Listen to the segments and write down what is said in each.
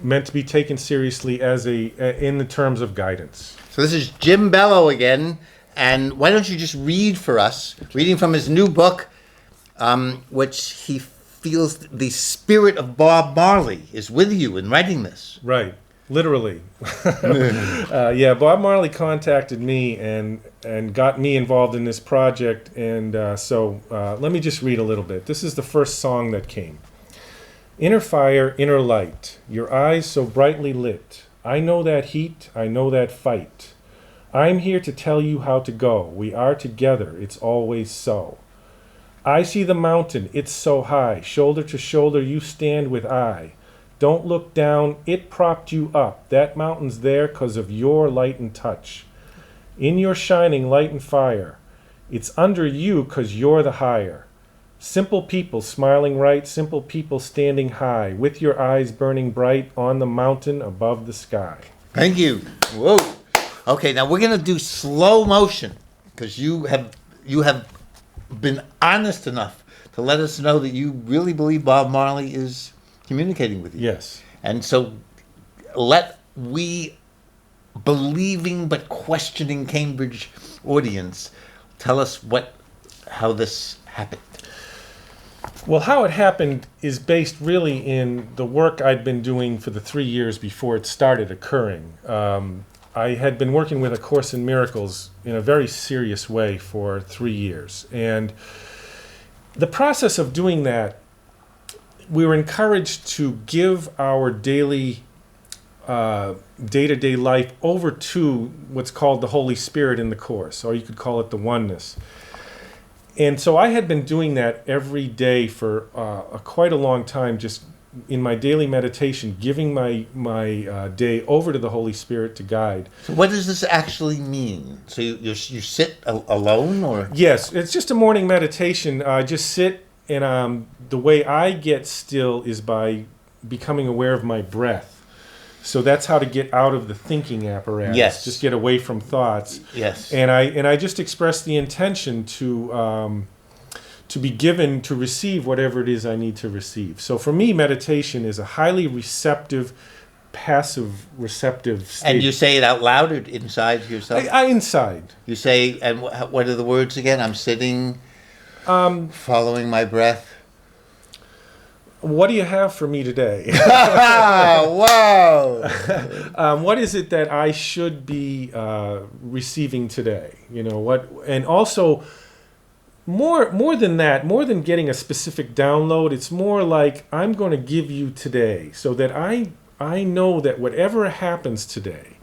meant to be taken seriously as in the terms of guidance. So this is Jim Belleau again, and why don't you just read for us, reading from his new book, which he feels the spirit of Bob Marley is with you in writing this. Right, literally. Yeah, Bob Marley contacted me and got me involved in this project, and so let me just read a little bit. This is the first song that came. Inner fire, inner light, your eyes so brightly lit. I know that heat, I know that fight. I'm here to tell you how to go. We are together, it's always so. I see the mountain, it's so high. Shoulder to shoulder you stand with I. Don't look down, it propped you up. That mountain's there 'cause of your light and touch. In your shining light and fire. It's under you 'cause you're the higher. Simple people smiling right, simple people standing high, with your eyes burning bright on the mountain above the sky. Thank you. Whoa. Okay, now we're going to do slow motion because you have been honest enough to let us know that you really believe Bob Marley is communicating with you. Yes. And so let we believing but questioning Cambridge audience tell us how this happened. Well, how it happened is based really in the work I'd been doing for the 3 years before it started occurring. I had been working with A Course in Miracles in a very serious way for 3 years. And the process of doing that, we were encouraged to give our daily day-to-day life over to what's called the Holy Spirit in the Course, or you could call it the oneness. And so I had been doing that every day for quite a long time, just in my daily meditation, giving my day over to the Holy Spirit to guide. So what does this actually mean? So you sit alone, or? Yes, it's just a morning meditation. I just sit, and the way I get still is by becoming aware of my breath. So that's how to get out of the thinking apparatus. Yes. Just get away from thoughts. Yes. And I just express the intention to be given to receive whatever it is I need to receive. So for me, meditation is a highly receptive, passive, receptive state. And you say it out loud or inside yourself? I inside. You say, and what are the words again? I'm sitting, following my breath. What do you have for me today? Wow! What is it that I should be receiving today? You know what? And also, more than that, more than getting a specific download, it's more like I'm going to give you today, so that I know that whatever happens today,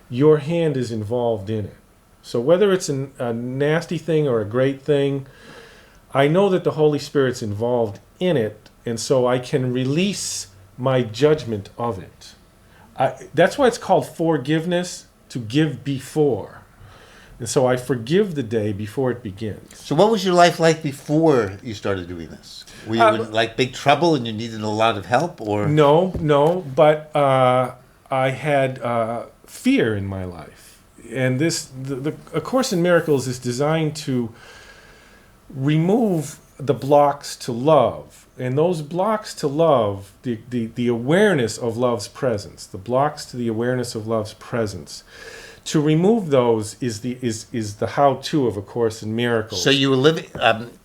your hand is involved in it. So whether it's a nasty thing or a great thing, I know that the Holy Spirit's involved in it. And so I can release my judgment of it. That's why it's called forgiveness, to give before. And so I forgive the day before it begins. So what was your life like before you started doing this? Were you in like big trouble and you needed a lot of help, or? No, but I had fear in my life. And A Course in Miracles is designed to remove the blocks to love. And those blocks to love, the awareness of love's presence, the blocks to the awareness of love's presence, to remove those is the how-to of A Course in Miracles. So you were living.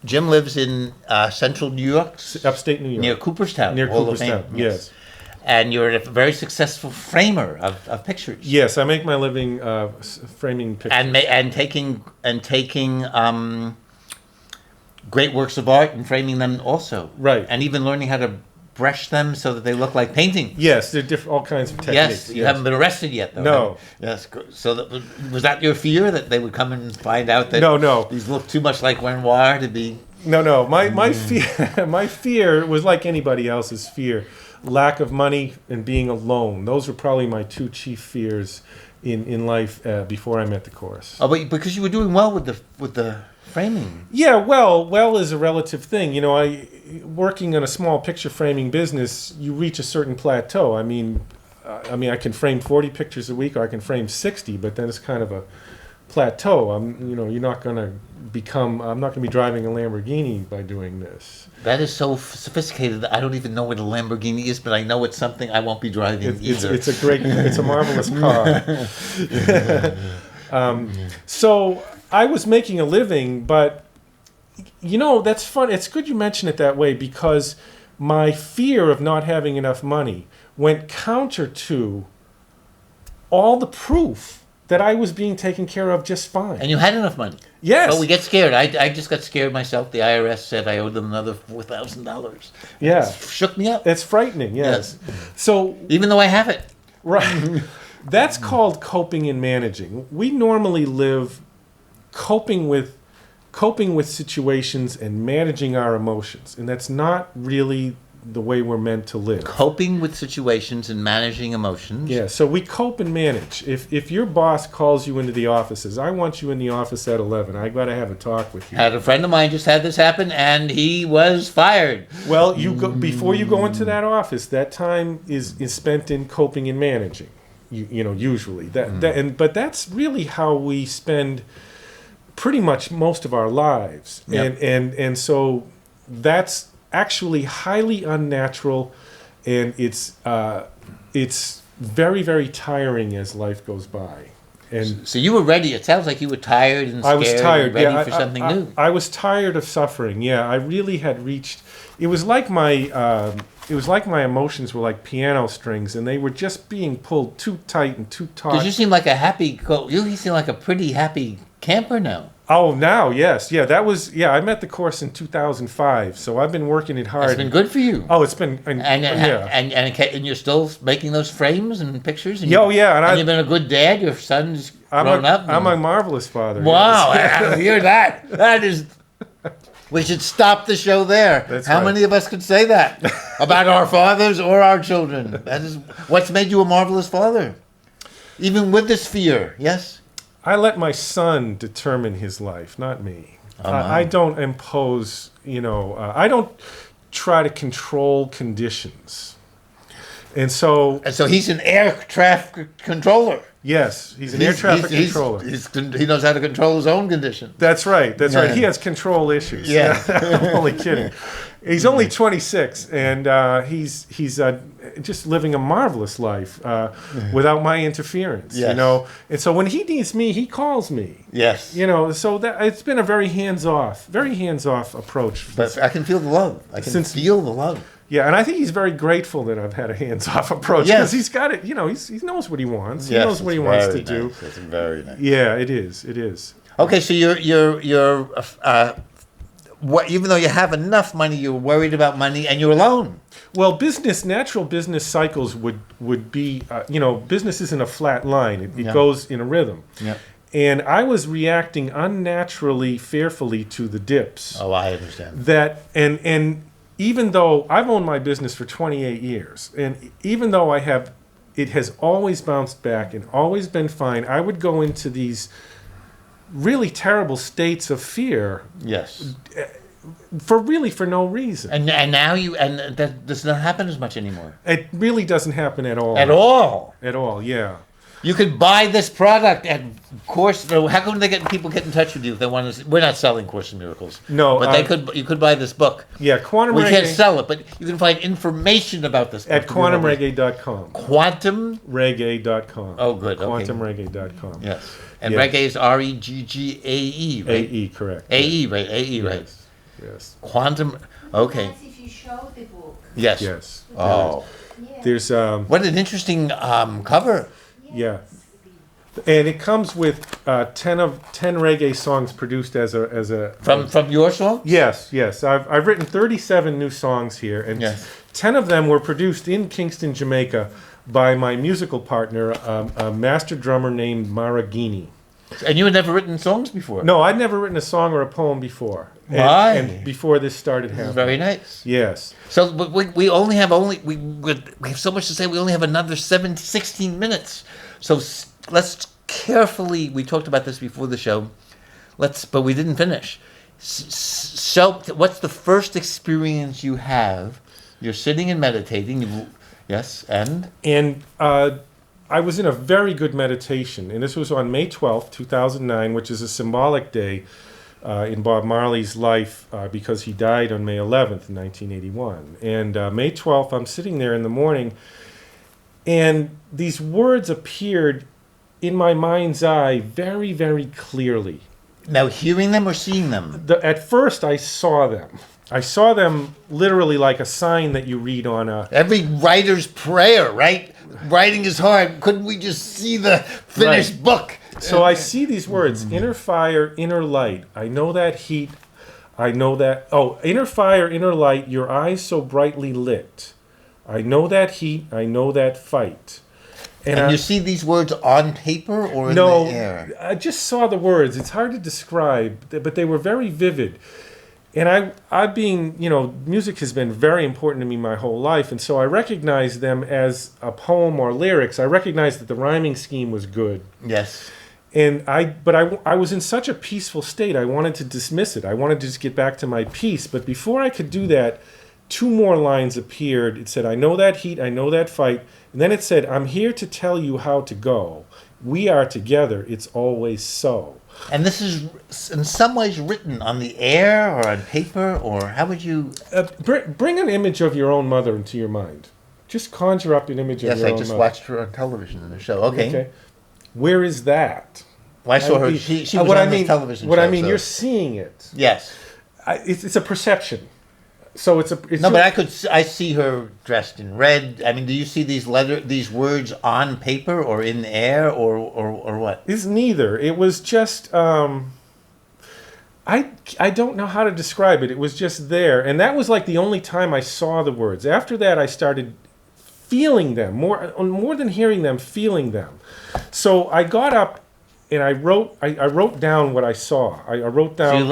Jim lives in central New York, upstate New York, near Cooperstown. Near Cooperstown, yes. And you're a very successful framer of pictures. Yes, I make my living framing pictures and taking great works of art and framing them also. Right. And even learning how to brush them so that they look like paintings. Yes, there are all kinds of techniques. Yes, you haven't been arrested yet, though. No. Yes. So was that your fear, that they would come and find out that No. these look too much like Renoir to be? No. My fear was like anybody else's fear. Lack of money and being alone. Those were probably my two chief fears in life before I met the Course. Oh, but because you were doing well with the framing. Yeah, well is a relative thing. You know, working in a small picture framing business, you reach a certain plateau. I mean, I can frame 40 pictures a week, or I can frame 60, but then it's kind of plateau. You're not going to I'm not going to be driving a Lamborghini by doing this. That is so sophisticated that I don't even know what a Lamborghini is, but I know it's something I won't be driving either. It's a marvelous car. So I was making a living, but that's fun. It's good you mention it that way, because my fear of not having enough money went counter to all the proof that I was being taken care of just fine. And you had enough money. Yes. But we get scared. I just got scared myself. The IRS said I owed them another $4,000. Yeah. It shook me up. It's frightening, yes. So even though I have it. Right. That's called coping and managing. We normally live coping with situations and managing our emotions, and that's not really the way we're meant to live. Coping with situations and managing emotions. Yeah, so we cope and manage. If your boss calls you into the office, says, I want you in the office at 11, I got to have a talk with you. Had a friend of mine just had this happen, and he was fired. Well, before you go into that office, that time is spent in coping and managing. Usually but that's really how we spend pretty much most of our lives. Yep. And so that's actually highly unnatural, and it's very, very tiring as life goes by. And so you were ready. It sounds like you were tired and scared. I was tired, and ready for something new. I was tired of suffering. Yeah, I really had reached. It was like my emotions were like piano strings, and they were just being pulled too tight and too taut. Because you seem like you seem like a pretty happy camper now. Oh, now, yes. Yeah, I met the course in 2005, so I've been working it hard. It's been good for you. Oh, it's been... And you're still making those frames and pictures? And yeah. And you've been a good dad? Your son's grown up? I'm a marvelous father. Wow, yes. I hear that. That is... We should stop the show there. That's How right. many of us could say that about our fathers or our children? That is what's made you a marvelous father. Even with this fear, yes? I let my son determine his life, not me. Oh, I don't impose, I don't try to control conditions. And so he's an air traffic controller. Yes, he's an air traffic controller. He knows how to control his own condition. That's right. Right. He has control issues. Yeah. I'm only kidding. He's only 26, and he's just living a marvelous life without my interference. Yes. And so when he needs me, he calls me. Yes. So that it's been a very hands-off approach. But I can feel the love. I can feel the love. Yeah, and I think he's very grateful that I've had a hands-off approach, because he's got it. He knows what he wants. He knows what he wants to do. It's very nice. Yeah, it is. It is. Okay, so you're even though you have enough money, you're worried about money, and you're alone. Well, natural business cycles would be, business isn't a flat line. It goes in a rhythm. Yeah. And I was reacting unnaturally, fearfully to the dips. Oh, I understand. And even though I've owned my business for 28 years, and even though it has always bounced back and always been fine, I would go into these really terrible states of fear. Yes. For no reason. And now that does not happen as much anymore. It really doesn't happen at all. At all. At all, yeah. You could buy this product at Course. How come people get in touch with you if they want to? We're not selling Course in Miracles. No, but you could buy this book. Yeah, Quantum We Reggae. can't sell it, but you can find information about this book At quantumreggae.com. Quantumreggae.com. Oh, good. Quantumreggae.com. Yes. And reggae is REGGAE, right? AE, correct. AE, right? AE, right? Yes. Quantum. Okay. That's if you show the book. Yes. Yes. Oh. Yeah. There's What an interesting cover. Yeah. And it comes with 10 reggae songs produced as a From your song? Yes. I've written 37 new songs here, and 10 of them were produced in Kingston, Jamaica, by my musical partner, a master drummer named Maragini. And you had never written songs before? No, I'd never written a song or a poem before. Why? And before this started happening. Very nice. Yes. So but we only have we have so much to say. We only have another 16 minutes. So let's carefully. We talked about this before the show. But we didn't finish. So what's the first experience you have? You're sitting and meditating. Yes, and I was in a very good meditation, and this was on May 12th, 2009, which is a symbolic day in Bob Marley's life because he died on May 11th, 1981. And May 12th, I'm sitting there in the morning, and these words appeared in my mind's eye very, very clearly. Now, hearing them or seeing them? At first, I saw them. I saw them literally like a sign that you read on a... Every writer's prayer, right? Writing is hard. Couldn't we just see the finished book? So I see these words, inner fire, inner light. I know that heat. I know that... Oh, inner fire, inner light, your eyes so brightly lit. I know that heat. I know that fight. And you see these words on paper or in the air? No, I just saw the words. It's hard to describe, but they were very vivid. And I being, music has been very important to me my whole life, and so I recognized them as a poem or lyrics. I recognized that the rhyming scheme was good. Yes. And I was in such a peaceful state, I wanted to dismiss it. I wanted to just get back to my peace. But before I could do that, 2 more lines appeared. It said, I know that heat, I know that fight. And then it said, I'm here to tell you how to go. We are together, it's always so. And this is in some ways written on the air or on paper, or how would you... Bring an image of your own mother into your mind. Just conjure up an image of your own mother. Yes, I just watched her on television in the show. Okay. Where is that? Well, I saw her. She was on the television show. What I mean, you're seeing it. Yes. It's a perception. So it's no, but I see her dressed in red. I mean, do you see these words on paper or in the air or what? It's neither. It was just I don't know how to describe it. It was just there, and that was like the only time I saw the words. After that, I started feeling them more than hearing them, feeling them. So I got up and I wrote down what I saw. I wrote down. So you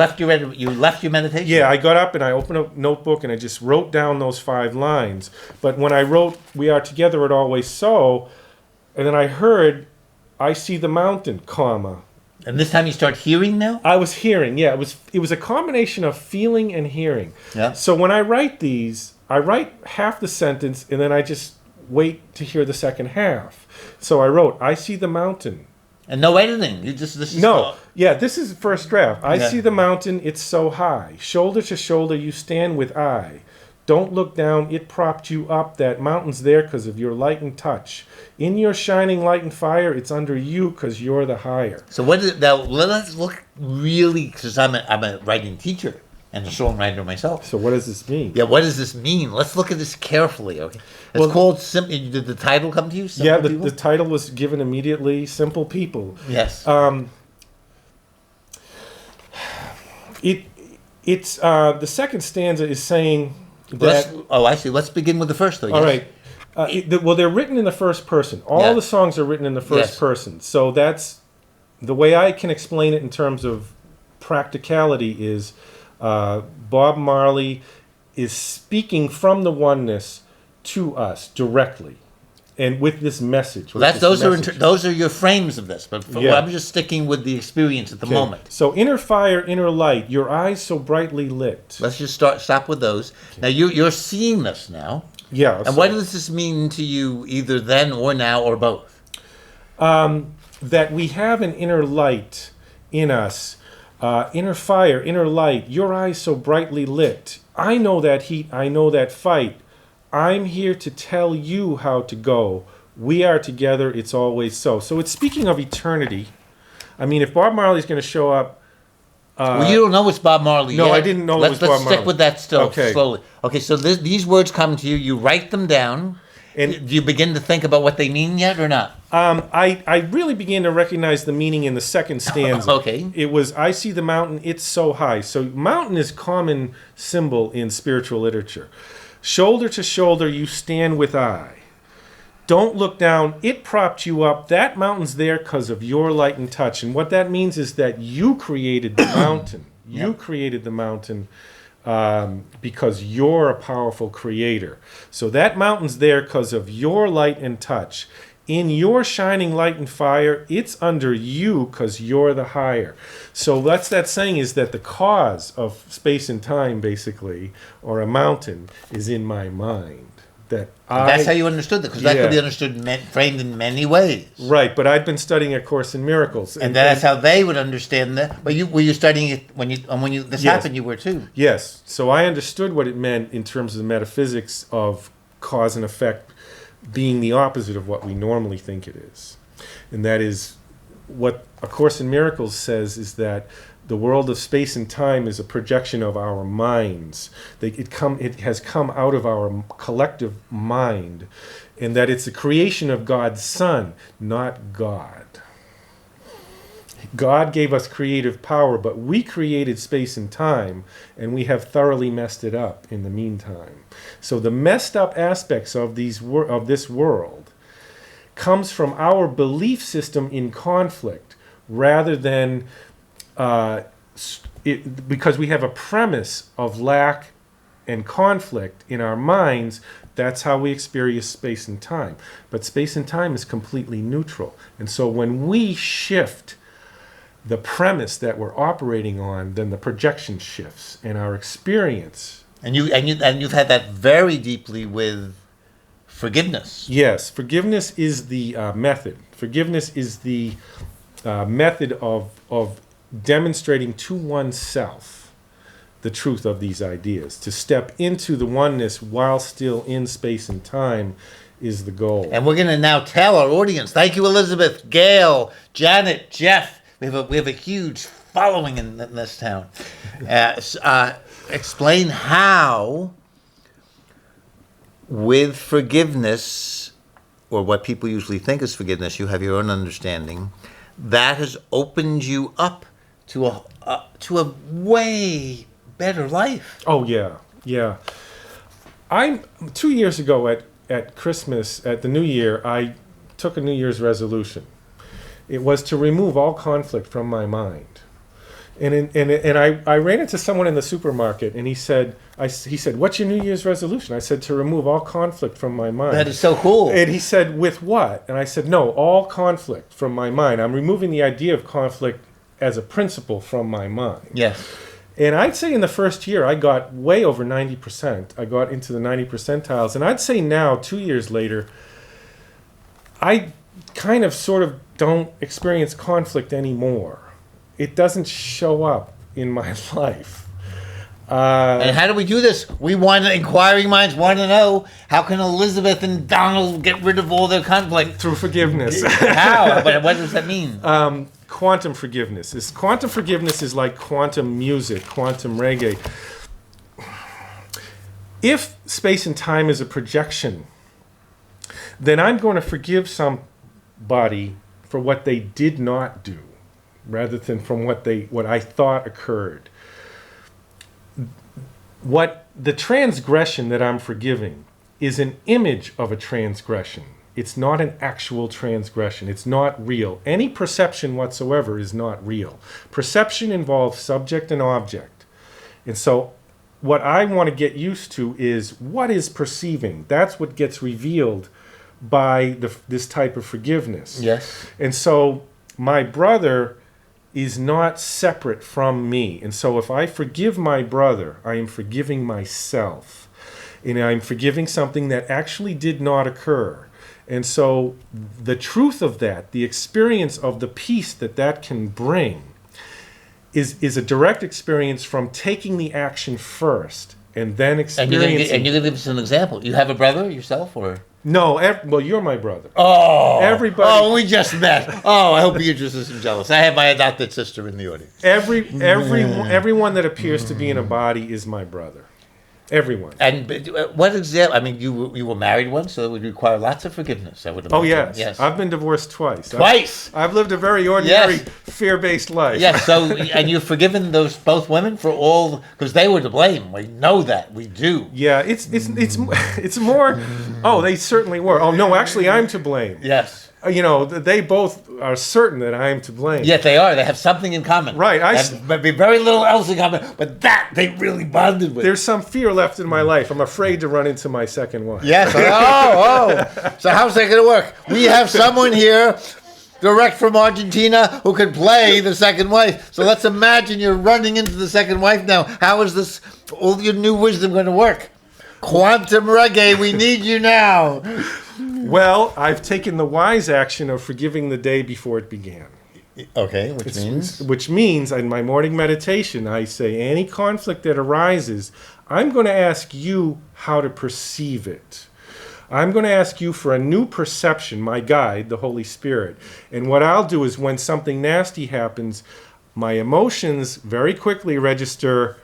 left your meditation? Yeah, I got up and I opened a notebook and I just wrote down those 5 lines. But when I wrote, we are together, it always so, and then I heard, I see the mountain, comma. And this time you start hearing now? I was hearing, yeah. It was a combination of feeling and hearing. Yeah. So when I write these, I write half the sentence and then I just wait to hear the second half. So I wrote, I see the mountain. And no editing. This is this is the first draft. I see the mountain, it's so high. Shoulder to shoulder you stand with I. Don't look down, it propped you up. That mountain's there because of your light and touch. In your shining light and fire, it's under you because you're the higher. So what is it now? Let's look really, because I'm a writing teacher and a songwriter myself. So what does this mean? Yeah, what does this mean? Let's look at this carefully. Okay, it's called simply. Did the title come to you? The title was given immediately. Simple People. Yes. It's the second stanza is saying that. I see. Let's begin with the first, though. Yes. All right. They're written in the first person. All the songs are written in the first person. So that's the way I can explain it in terms of practicality is Bob Marley is speaking from the oneness to us directly, and with this message. Well, those are your frames of this, but I'm just sticking with the experience at the moment. So inner fire, inner light, your eyes so brightly lit. Let's just stop with those. Okay. Now you're seeing this now. Yeah. And what does this mean to you, either then or now or both? That we have an inner light in us, inner fire, inner light, your eyes so brightly lit. I know that heat, I know that fight. I'm here to tell you how to go. We are together, it's always so. So it's speaking of eternity. I mean, if Bob Marley's going to show up... well, you don't know it's Bob Marley yet. No, I didn't know it was Bob Marley. Let's stick with that still, slowly. Okay, so these words come to you, you write them down. And do you begin to think about what they mean yet or not? I really began to recognize the meaning in the second stanza. Okay. It was, I see the mountain, it's so high. So mountain is common symbol in spiritual literature. Shoulder to shoulder you stand with I. Don't look down, it propped you up. That mountain's there because of your light and touch. And what that means is that you created the mountain. You created the mountain because you're a powerful creator. So that mountain's there because of your light and touch. In your shining light and fire, it's under you because you're the higher. So that's that saying is that the cause of space and time, basically, or a mountain, is in my mind. that That's how you understood it, because that could be understood, framed in many ways. Right, but I'd been studying A Course in Miracles, And that's how they would understand that. But were you studying it when this Yes. happened? You were too. Yes, so I understood what it meant in terms of the metaphysics of cause and effect being the opposite of what we normally think it is, and that is what A Course in Miracles says is that the world of space and time is a projection of our minds. It has come out of our collective mind, and that it's a creation of God's Son, not God. God gave us creative power, but we created space and time, and we have thoroughly messed it up in the meantime. So the messed up aspects of this world comes from our belief system in conflict, rather than because we have a premise of lack and conflict in our minds. That's how we experience space and time. But space and time is completely neutral. And so when we shift the premise that we're operating on, then the projection shifts and our experience. And you've had that very deeply with forgiveness. Yes, forgiveness is the method. Forgiveness is the method of demonstrating to oneself the truth of these ideas. To step into the oneness while still in space and time is the goal. And we're going to now tell our audience. Thank you, Elizabeth, Gail, Janet, Jeff. We have a huge following in this town. Explain how, with forgiveness, or what people usually think is forgiveness, you have your own understanding, that has opened you up to a way better life. Oh yeah. I'm 2 years ago at Christmas, at the New Year, I took a New Year's resolution. It was to remove all conflict from my mind. And I ran into someone in the supermarket, and he said, "What's your New Year's resolution?" I said, "To remove all conflict from my mind." That is so cool. And he said, "With what?" And I said, "No, all conflict from my mind. I'm removing the idea of conflict as a principle from my mind." Yes. And I'd say in the first year, I got way over 90%. I got into the 90 percentiles. And I'd say now, 2 years later, I kind of sort of don't experience conflict anymore. It doesn't show up in my life. And how do we do this? Inquiring minds want to know, how can Elizabeth and Donald get rid of all their conflict? Through forgiveness. How? But what does that mean? Quantum forgiveness. Quantum forgiveness is like quantum music, quantum reggae. If space and time is a projection, then I'm going to forgive somebody for what they did not do, rather than from what I thought occurred. What the transgression that I'm forgiving is an image of a transgression. It's not an actual transgression. It's not real. Any perception whatsoever is not real. Perception involves subject and object. And so what I want to get used to is what is perceiving. That's what gets revealed by this type of forgiveness. Yes. And so my brother is not separate from me. And so if I forgive my brother, I am forgiving myself. And I'm forgiving something that actually did not occur. And so the truth of that, the experience of the peace that can bring, is a direct experience from taking the action first and then experiencing. And you're going to give us an example. You have a brother yourself, or? No, well, you're my brother. Oh, everybody. Oh, we just met. Oh, I hope you're just as jealous. I have my adopted sister in the audience. Everyone that appears to be in a body is my brother. Everyone. And what example? I mean, you were married once, so it would require lots of forgiveness, I would imagine. Oh, yes. Yes. I've been divorced twice. Twice? I've lived a very ordinary, fear-based life. Yes, so, and you've forgiven those both women for all, because they were to blame. We know that. We do. Yeah, it's more, oh, they certainly were. Oh, no, actually, I'm to blame. Yes. They both are certain that I am to blame. Yes, they are. They have something in common. Right. Maybe very little else in common, but that they really bonded with. There's some fear left in my life. I'm afraid to run into my second wife. Yes. So how's that going to work? We have someone here, direct from Argentina, who can play the second wife. So let's imagine you're running into the second wife now. How is this, all your new wisdom, going to work? Quantum reggae, we need you now. Well, I've taken the wise action of forgiving the day before it began. Okay, which means in my morning meditation, I say any conflict that arises, I'm going to ask you how to perceive it. I'm going to ask you for a new perception, my guide, the Holy Spirit. And what I'll do is when something nasty happens, my emotions very quickly register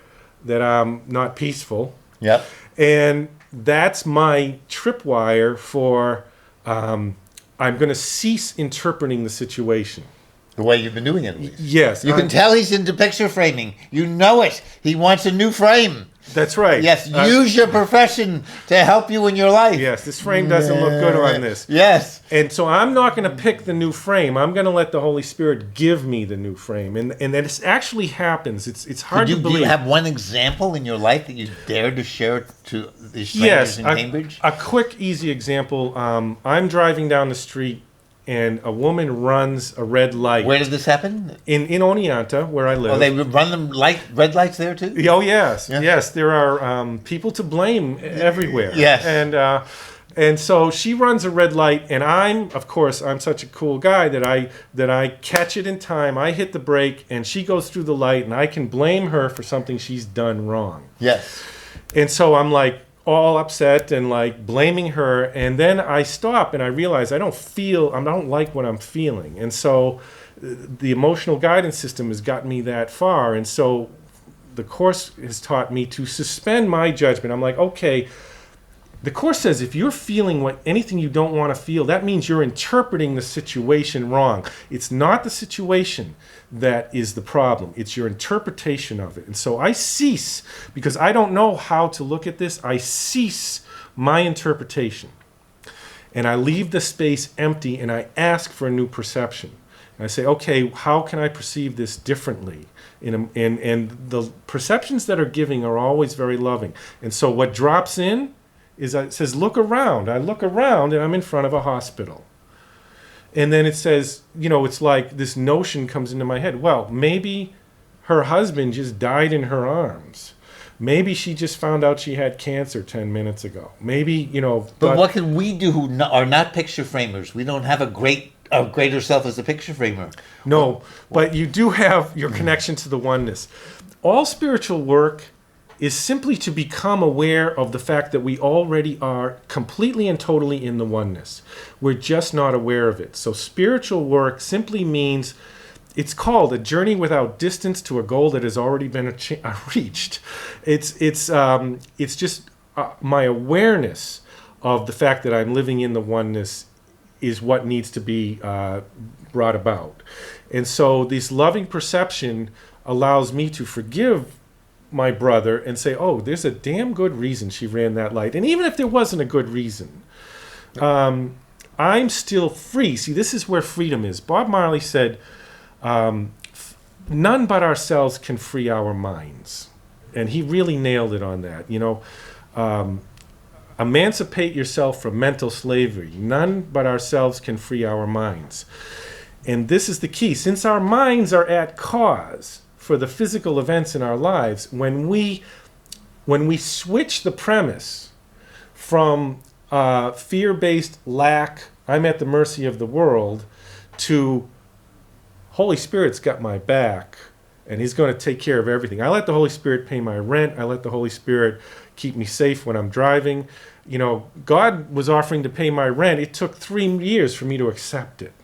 that I'm not peaceful. Yep. And that's my tripwire for I'm going to cease interpreting the situation. The way you've been doing it, at least. Yes. You can tell he's into picture framing. You know it. He wants a new frame. That's right. Yes, use your profession to help you in your life. Yes, this frame doesn't look good on this. Yes. And so I'm not going to pick the new frame. I'm going to let the Holy Spirit give me the new frame. And that actually happens. It's hard to believe. Do you have one example in your life that you dare to share to the strangers in Cambridge? A quick, easy example. I'm driving down the street and a woman runs a red light. Where did this happen? In Oneonta, where I live. Oh, they run them red lights there too? Oh, yes. Yes, there are people to blame everywhere. Yes. And so she runs a red light, and I'm such a cool guy that I catch it in time. I hit the brake, and she goes through the light, and I can blame her for something she's done wrong. Yes. And so I'm like all upset and like blaming her, and then I stop and I realize I don't like what I'm feeling. And so the emotional guidance system has gotten me that far, and so the Course has taught me to suspend my judgment. I'm like, okay, the Course says if you're feeling anything you don't want to feel, that means you're interpreting the situation wrong. It's not the situation that is the problem. It's your interpretation of it. And so I cease, because I don't know how to look at this, I cease my interpretation. And I leave the space empty and I ask for a new perception. And I say, okay, how can I perceive this differently? And the perceptions that are giving are always very loving. And so what drops in is it says, look around. I look around and I'm in front of a hospital. And then it says, it's like this notion comes into my head. Well, maybe her husband just died in her arms. Maybe she just found out she had cancer 10 minutes ago. Maybe, But what can we do who are not picture framers? We don't have a greater self as a picture framer. No, but you do have your connection to the oneness. All spiritual work is simply to become aware of the fact that we already are completely and totally in the oneness. We're just not aware of it. So spiritual work simply means, it's called a journey without distance to a goal that has already been reached. It's just my awareness of the fact that I'm living in the oneness is what needs to be brought about. And so this loving perception allows me to forgive my brother and say, oh, there's a damn good reason she ran that light. And even if there wasn't a good reason, I'm still free. See, this is where freedom is. Bob Marley said, none but ourselves can free our minds. And he really nailed it on that. Emancipate yourself from mental slavery. None but ourselves can free our minds. And this is the key. Since our minds are at cause for the physical events in our lives, when we switch the premise from fear-based lack, I'm at the mercy of the world, to Holy Spirit's got my back and he's going to take care of everything. I let the Holy Spirit pay my rent. I let the Holy Spirit keep me safe when I'm driving. God was offering to pay my rent. It took 3 years for me to accept it.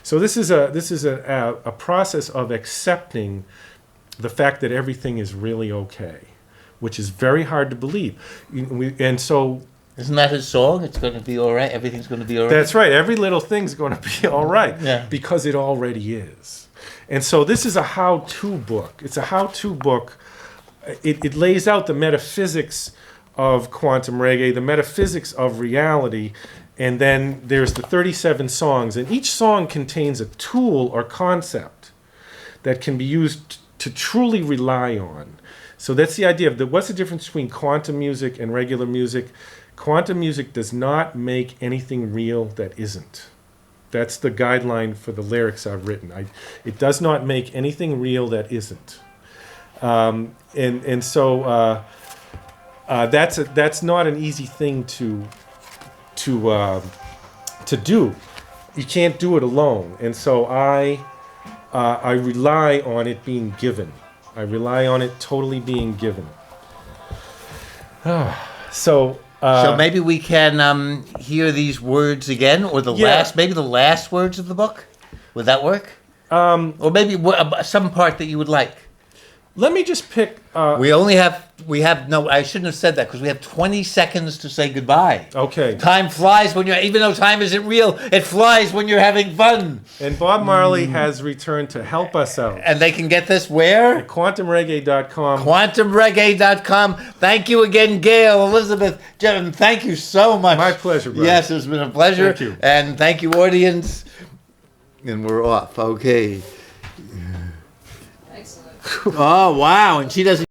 So this is a process of accepting the fact that everything is really okay, which is very hard to believe. And so, isn't that his song? It's going to be all right. Everything's going to be all right. That's right. Every little thing's going to be all right, because it already is. And so this is a how-to book. It's a how-to book. It lays out the metaphysics of quantum reggae, the metaphysics of reality. And then there's the 37 songs, and each song contains a tool or concept that can be used to truly rely on. So that's the idea of what's the difference between quantum music and regular music? Quantum music does not make anything real that isn't. That's the guideline for the lyrics I've written. It does not make anything real that isn't. So that's not an easy thing to do. You can't do it alone, and so I rely on it being given. I rely on it totally being given. So maybe we can hear these words again, or maybe the last words of the book. Would that work? Or maybe some part that you would like. Let me just pick. I shouldn't have said that because we have 20 seconds to say goodbye. Okay. Time flies even though time isn't real, it flies when you're having fun. And Bob Marley has returned to help us out. And they can get this where? At quantumreggae.com. Quantumreggae.com. Thank you again, Gail, Elizabeth, Jevin. Thank you so much. My pleasure, Brian. Yes, it's been a pleasure. Thank you. And thank you, audience. And we're off. Okay. Excellent. Oh, wow. And she doesn't